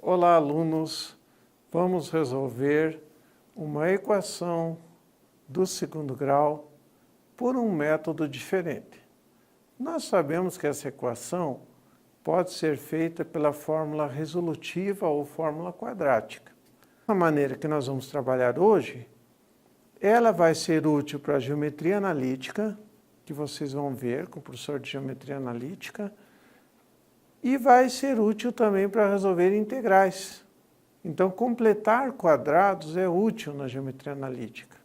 Olá, alunos! Vamos resolver uma equação do segundo grau por um método diferente. Nós sabemos que essa equação pode ser feita pela fórmula resolutiva ou fórmula quadrática. A maneira que nós vamos trabalhar hoje, ela vai ser útil para a geometria analítica, que vocês vão ver com o professor de geometria analítica, e vai ser útil também para resolver integrais. Então, completar quadrados é útil na geometria analítica,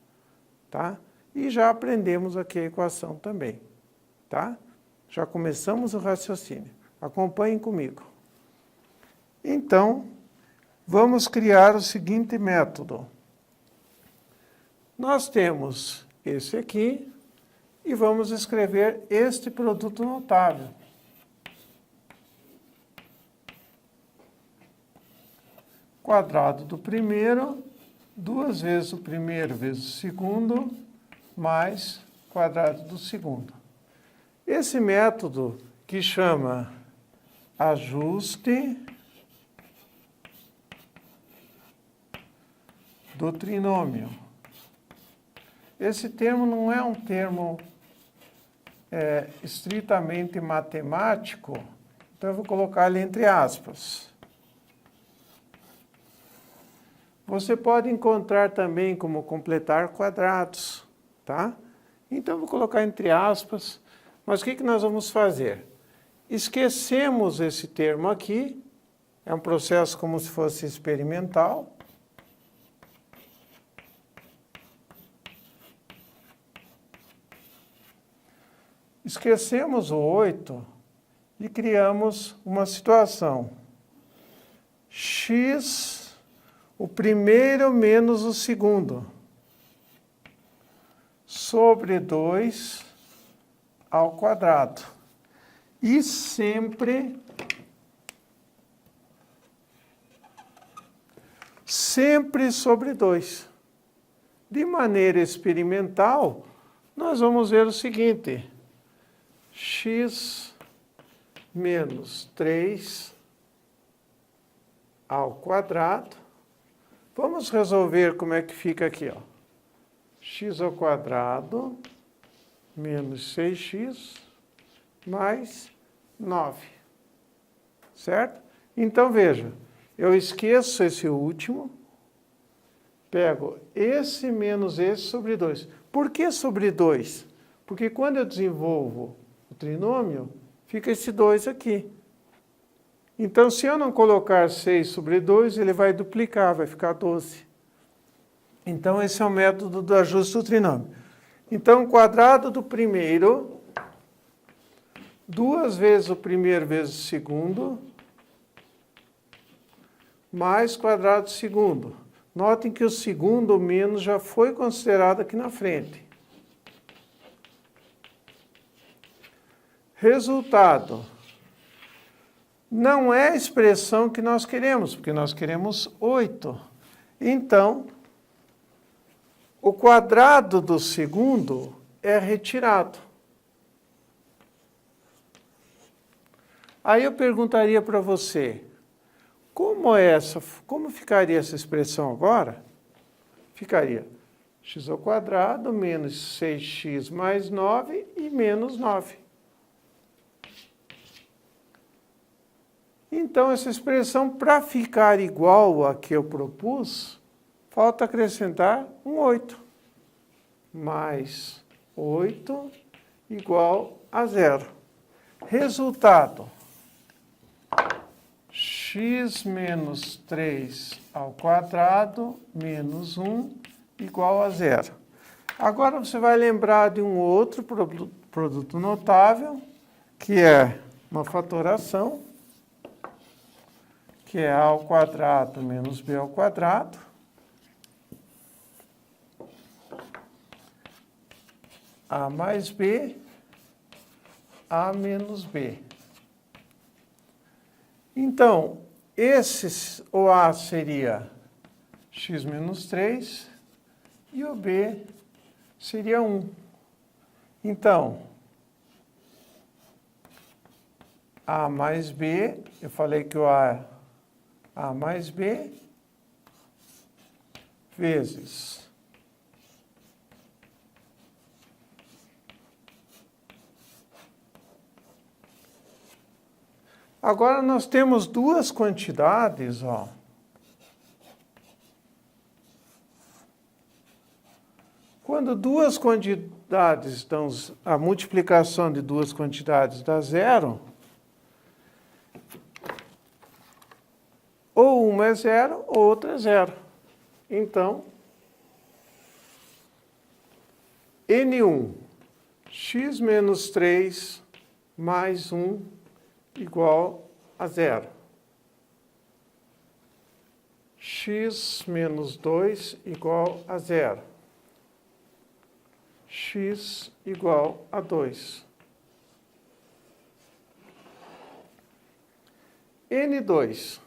tá? E já aprendemos aqui a equação também, tá? Já começamos o raciocínio. Acompanhem comigo. Então, vamos criar o seguinte método. Nós temos esse aqui e vamos escrever este produto notável. Quadrado do primeiro, 2 vezes o primeiro vezes o segundo, mais quadrado do segundo. Esse método que chama ajuste do trinômio. Esse termo não é um termo estritamente matemático, então eu vou colocar ele entre aspas. Você pode encontrar também como completar quadrados, tá? Então, eu vou colocar entre aspas. Mas o que nós vamos fazer? Esquecemos esse termo aqui. É um processo como se fosse experimental. Esquecemos o 8 e criamos uma situação. X... o primeiro menos o segundo, sobre 2 ao quadrado. E sempre sobre 2. De maneira experimental, nós vamos ver o seguinte. X menos 3 ao quadrado. Vamos resolver como é que fica aqui, ó. X ao quadrado menos 6x mais 9. Certo? Então, veja, eu esqueço esse último, pego esse menos esse sobre 2. Por que sobre 2? Porque quando eu desenvolvo o trinômio, fica esse 2 aqui. Então, se eu não colocar 6 sobre 2, ele vai duplicar, vai ficar 12. Então, esse é o método do ajuste do trinômio. Então, quadrado do primeiro, 2 vezes o primeiro vezes o segundo, mais quadrado do segundo. Notem que o segundo, o menos, já foi considerado aqui na frente. Resultado. Não é a expressão que nós queremos, porque nós queremos 8. Então, o quadrado do segundo é retirado. Aí eu perguntaria para você, como ficaria essa expressão agora? Ficaria x ao quadrado menos 6x mais 9 e menos 9. Então, essa expressão, para ficar igual a que eu propus, falta acrescentar um 8. Mais 8 igual a 0. Resultado. X menos 3 ao quadrado menos 1 igual a 0. Agora, você vai lembrar de um outro produto notável, que é uma fatoração, que é a ao quadrado menos b ao quadrado. A mais b, a menos b. Então, o a seria x menos 3 e o b seria 1. Então, A mais B, eu falei que o A A mais B vezes agora nós temos duas quantidades, ó. Quando duas quantidades dão, a multiplicação de duas quantidades dá zero, ou uma é zero, ou outra é zero. Então, N1, x menos 3 mais 1 igual a zero. X menos 2 igual a zero. X igual a 2. N2,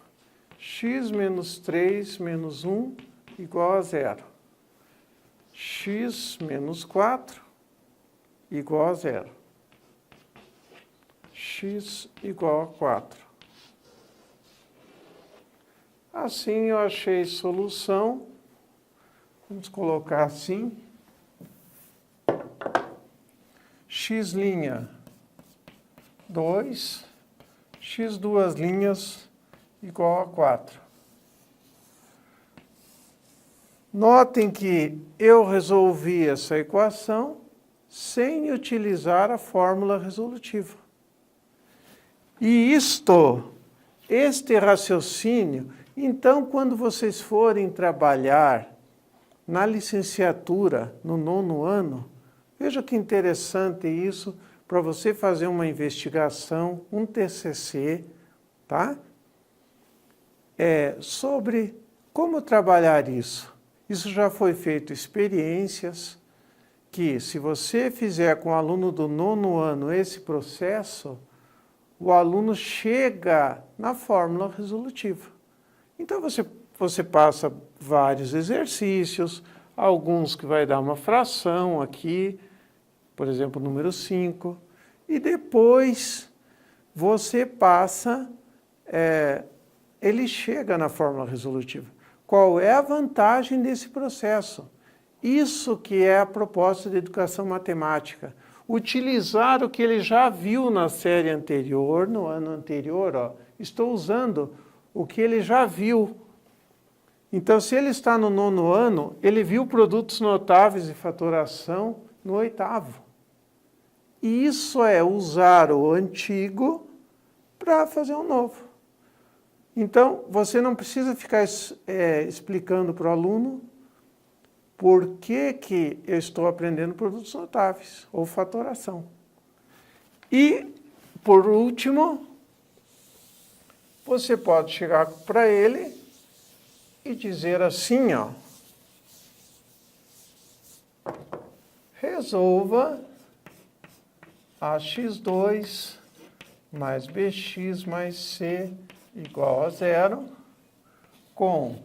x menos 3 menos 1 igual a zero. X menos 4 igual a zero. X igual a 4. Assim eu achei solução. Vamos colocar assim. X' 2, x duas linhas igual a 4. Notem que eu resolvi essa equação sem utilizar a fórmula resolutiva. E este raciocínio, então, quando vocês forem trabalhar na licenciatura, no 9º ano, veja que interessante isso para você fazer uma investigação, um TCC, tá? Sobre como trabalhar isso. Isso já foi feito experiências que, se você fizer com o aluno do 9º ano esse processo, o aluno chega na fórmula resolutiva. Então, você passa vários exercícios, alguns que vai dar uma fração aqui, por exemplo, número 5, e depois você passa, ele chega na fórmula resolutiva. Qual é a vantagem desse processo? Isso que é a proposta de educação matemática. Utilizar o que ele já viu na série anterior, no ano anterior, ó, estou usando o que ele já viu. Então, se ele está no 9º ano, ele viu produtos notáveis e fatoração no 8º. E isso é usar o antigo para fazer um novo. Então, você não precisa ficar explicando para o aluno por que eu estou aprendendo produtos notáveis ou fatoração. E, por último, você pode chegar para ele e dizer assim, ó, resolva ax2 mais bx mais c igual a zero com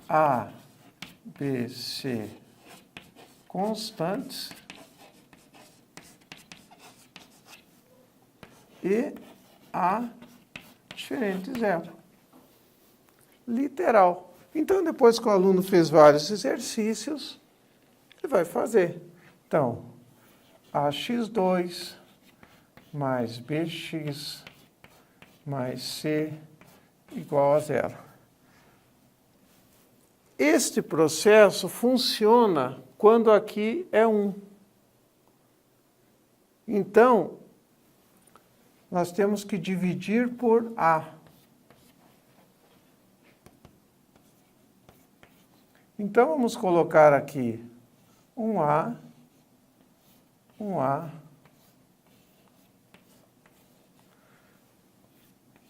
a, b, c constantes e a diferente de zero. Literal. Então, depois que o aluno fez vários exercícios, ele vai fazer. Então, ax2 mais bx mais c igual a zero. Este processo funciona quando aqui é 1. Então, nós temos que dividir por A. Então, vamos colocar aqui 1A, 1A.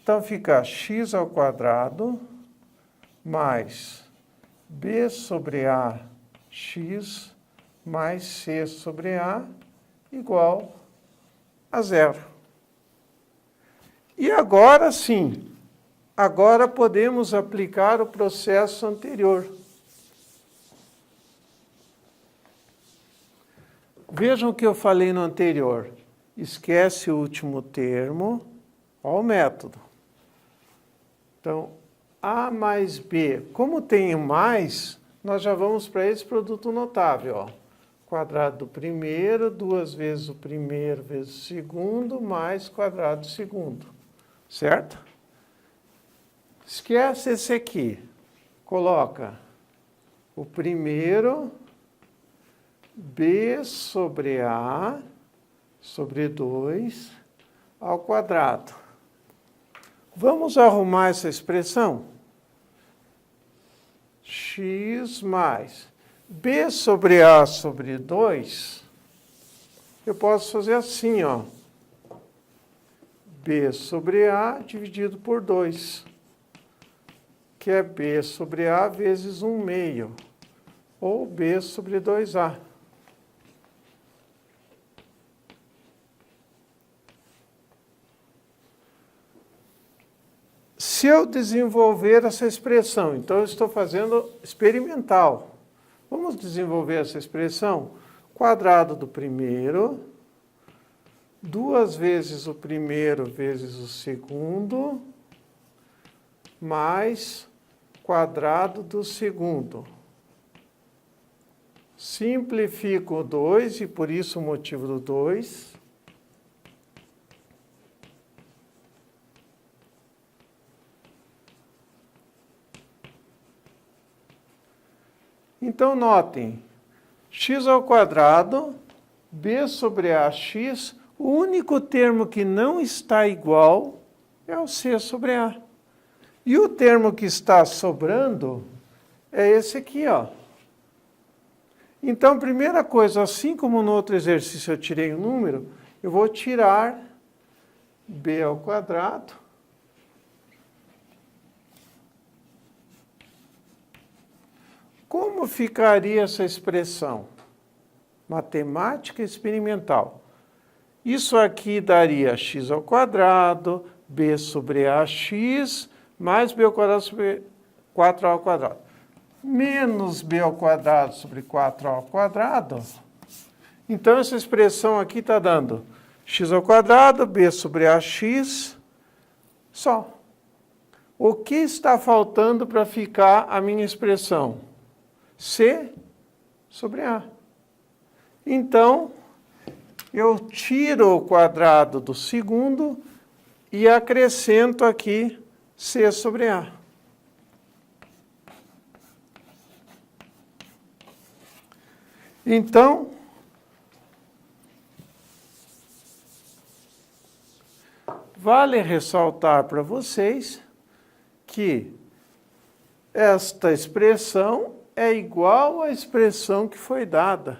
Então, fica x ao quadrado mais b sobre a x mais c sobre a igual a zero. E agora sim, agora podemos aplicar o processo anterior. Vejam o que eu falei no anterior. Esquece o último termo. Olha o método. Então, A mais B, como tem mais, nós já vamos para esse produto notável, ó. Quadrado do primeiro, 2 vezes o primeiro vezes o segundo, mais quadrado do segundo, certo? Esquece esse aqui, coloca o primeiro, B sobre A, sobre 2, ao quadrado. Vamos arrumar essa expressão? X mais B sobre A sobre 2, eu posso fazer assim, ó. B sobre A dividido por 2, que é B sobre A vezes 1 meio, ou B sobre 2A. Se eu desenvolver essa expressão, então eu estou fazendo experimental. Vamos desenvolver essa expressão? Quadrado do primeiro, 2 vezes o primeiro vezes o segundo, mais quadrado do segundo. Simplifico o 2 e por isso o motivo do 2. Então, notem, x ao quadrado, b sobre ax, o único termo que não está igual é o c sobre a. E o termo que está sobrando é esse aqui, ó. Então, primeira coisa, assim como no outro exercício eu tirei um número, eu vou tirar b ao quadrado Como ficaria essa expressão? Matemática experimental. Isso aqui daria x ao quadrado, b sobre ax, mais b ao quadrado sobre 4a ao quadrado. Menos b ao quadrado sobre 4a ao quadrado. Então, essa expressão aqui está dando x ao quadrado, b sobre ax, só. O que está faltando para ficar a minha expressão? C sobre A. Então, eu tiro o quadrado do segundo e acrescento aqui C sobre A. Então, vale ressaltar para vocês que esta expressão é igual à expressão que foi dada.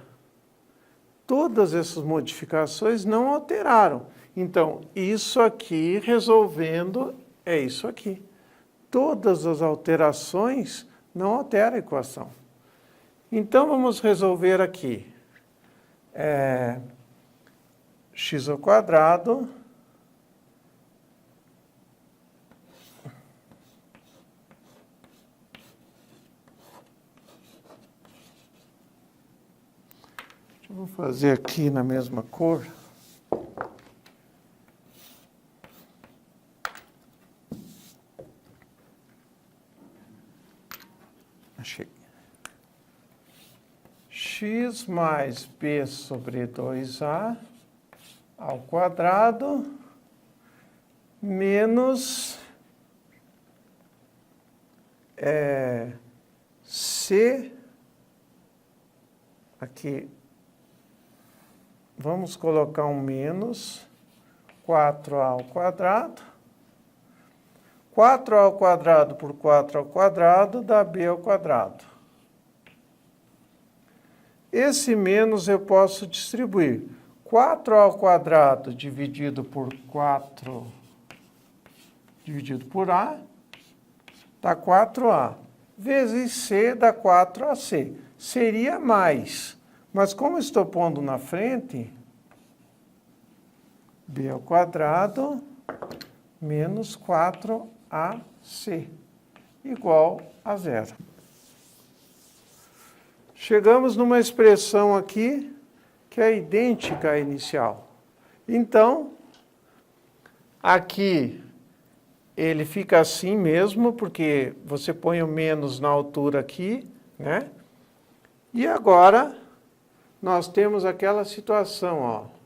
Todas essas modificações não alteraram. Então, isso aqui, resolvendo, é isso aqui. Todas as alterações não alteram a equação. Então, vamos resolver aqui. X ao quadrado vou fazer aqui na mesma cor. Achei. X mais b sobre 2a ao quadrado menos c aqui. Vamos colocar um menos 4a ao quadrado. 4a ao quadrado por 4 ao quadrado dá b ao quadrado. Esse menos eu posso distribuir. 4 ao quadrado dividido por 4 dividido por a dá 4a. Vezes c dá 4ac. Seria mais. Mas como estou pondo na frente, b ao quadrado menos 4ac igual a 0. Chegamos numa expressão aqui que é idêntica à inicial. Então, aqui ele fica assim mesmo, porque você põe o menos na altura aqui, né? E agora, nós temos aquela situação, ó.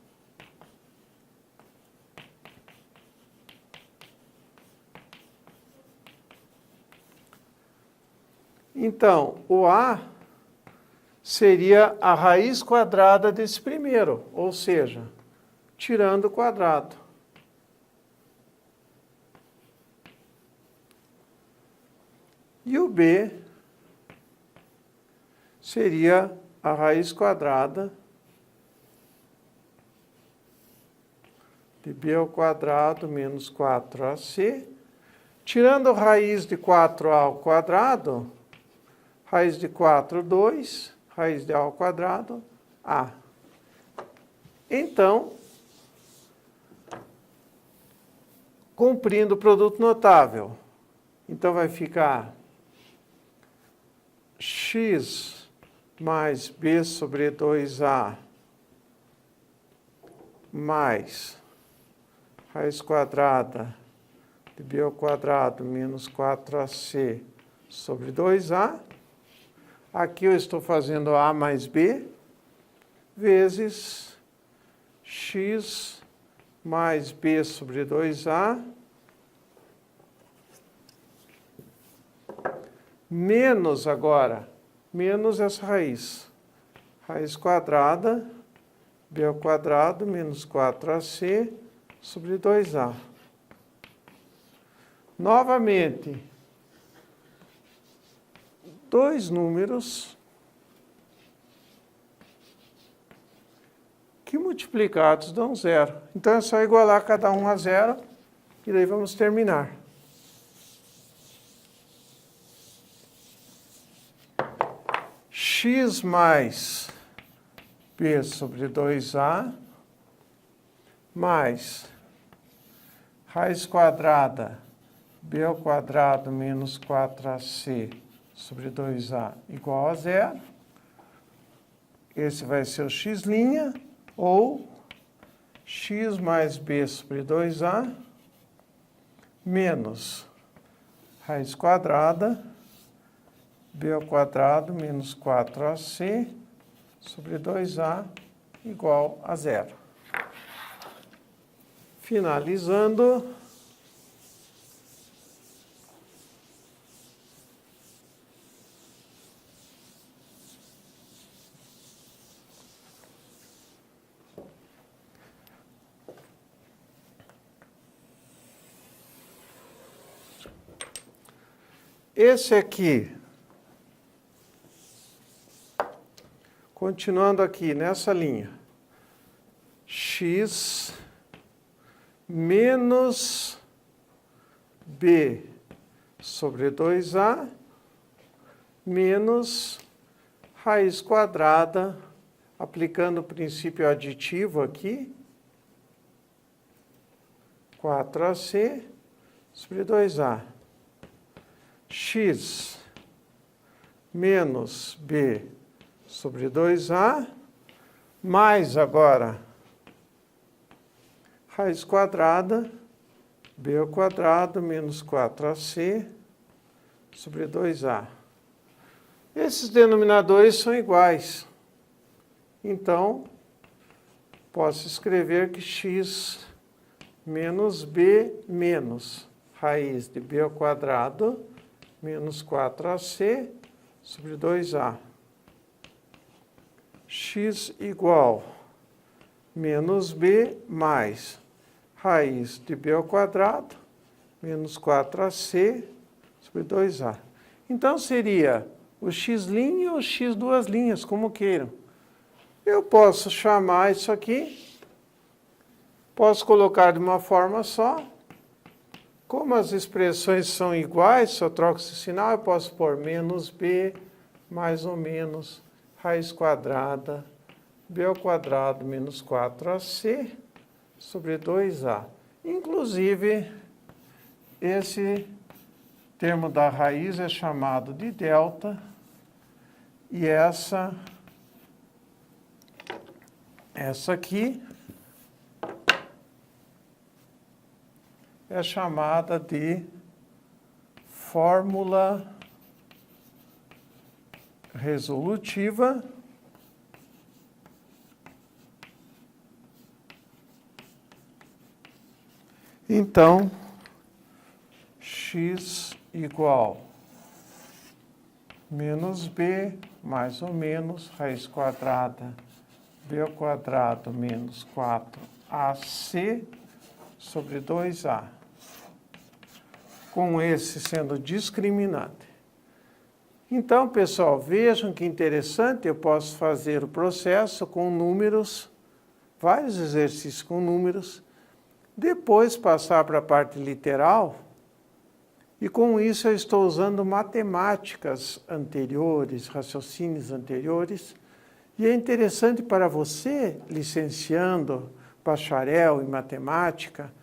Então, o A seria a raiz quadrada desse primeiro, ou seja, tirando o quadrado. E o B seria a raiz quadrada de B ao quadrado menos 4AC. Tirando a raiz de 4A ao quadrado, raiz de 4, 2, raiz de A ao quadrado, A. Então, cumprindo o produto notável. Então, vai ficar x mais b sobre 2a mais raiz quadrada de b ao quadrado menos 4ac sobre 2a. Aqui eu estou fazendo a mais b vezes x mais b sobre 2a menos agora, menos essa raiz. Raiz quadrada, b ao quadrado menos 4ac sobre 2a. Novamente, dois números que multiplicados dão zero. Então, é só igualar cada um a zero e daí vamos terminar. X mais b sobre 2a mais raiz quadrada b ao quadrado menos 4ac sobre 2a igual a zero. Esse vai ser o x', ou x mais b sobre 2a menos raiz quadrada b ao quadrado menos 4ac sobre 2a igual a zero. Finalizando, esse aqui, continuando aqui nessa linha, x menos b sobre 2a menos raiz quadrada, aplicando o princípio aditivo aqui, 4ac sobre 2a. X menos b sobre 2a, mais agora raiz quadrada, b ao quadrado menos 4ac sobre 2a. Esses denominadores são iguais. Então, posso escrever que x menos b menos raiz de b ao quadrado menos 4ac sobre 2a. X igual menos b mais raiz de b ao quadrado menos 4ac sobre 2a. Então, seria o x' ou o x duas linhas, como queiram. Eu posso chamar isso aqui, posso colocar de uma forma só. Como as expressões são iguais, só troco esse sinal, eu posso pôr menos b mais ou menos raiz quadrada b ao quadrado menos 4ac sobre 2a. Inclusive, esse termo da raiz é chamado de delta, e essa aqui é chamada de fórmula resolutiva então x igual menos b mais ou menos raiz quadrada b ao quadrado menos 4ac sobre 2a, com esse sendo discriminante. Então, pessoal, vejam que interessante, eu posso fazer o processo com números, vários exercícios com números, depois passar para a parte literal, e com isso eu estou usando matemáticas anteriores, raciocínios anteriores, e é interessante para você, licenciando, bacharel em matemática,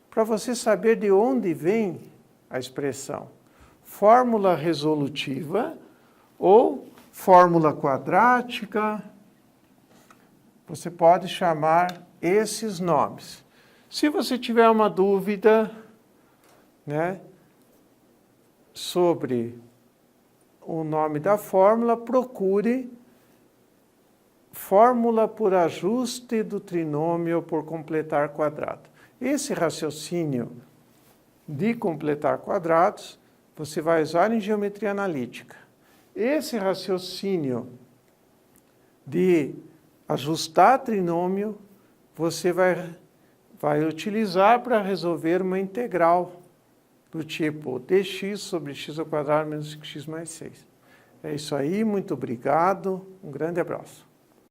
para você saber de onde vem a expressão fórmula resolutiva ou fórmula quadrática. Você pode chamar esses nomes. Se você tiver uma dúvida, né, sobre o nome da fórmula, procure fórmula por ajuste do trinômio por completar quadrado. Esse raciocínio de completar quadrados, você vai usar em geometria analítica. Esse raciocínio de ajustar trinômio, você vai utilizar para resolver uma integral do tipo dx sobre x ao quadrado menos x mais 6. É isso aí, muito obrigado, um grande abraço.